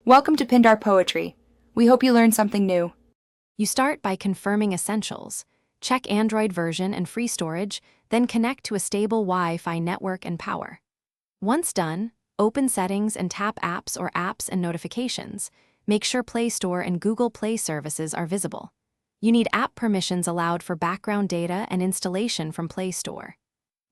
Welcome to Pindar Poetry. We hope you learned something new. You start by confirming essentials. Check Android version and free storage, then connect to a stable Wi-Fi network and power. Once done, open Settings and tap Apps or Apps and Notifications. Make sure Play Store and Google Play services are visible. You need app permissions allowed for background data and installation from Play Store.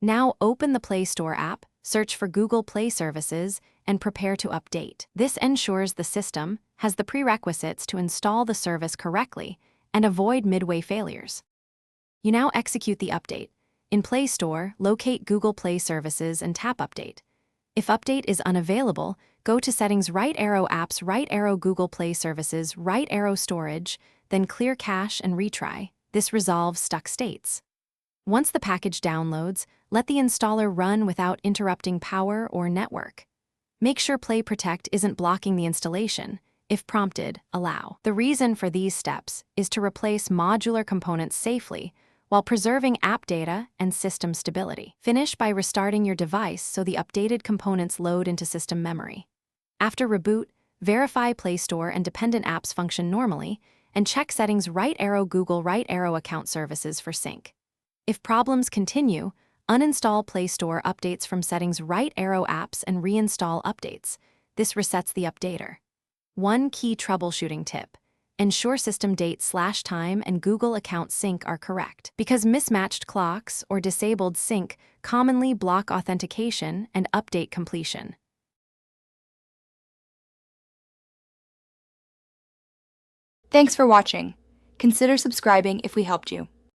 Now open the Play Store app, search for Google Play services, and prepare to update. This ensures the system has the prerequisites to install the service correctly and avoid midway failures. You now execute the update. In Play Store, locate Google Play services and tap Update. If update is unavailable, go to Settings, right arrow Apps, right arrow Google Play services, right arrow Storage, then clear cache and retry. This resolves stuck states. Once the package downloads, let the installer run without interrupting power or network. Make sure Play Protect isn't blocking the installation. If prompted, allow. The reason for these steps is to replace modular components safely while preserving app data and system stability. Finish by restarting your device so the updated components load into system memory. After reboot, verify Play Store and dependent apps function normally, and check Settings, right arrow Google, right arrow Account Services for sync. If problems continue, uninstall Play Store updates from Settings, right arrow Apps and reinstall updates. This resets the updater. One key troubleshooting tip: ensure system date/time and Google account sync are correct, because mismatched clocks or disabled sync commonly block authentication and update completion. Thanks for watching. Consider subscribing if we helped you.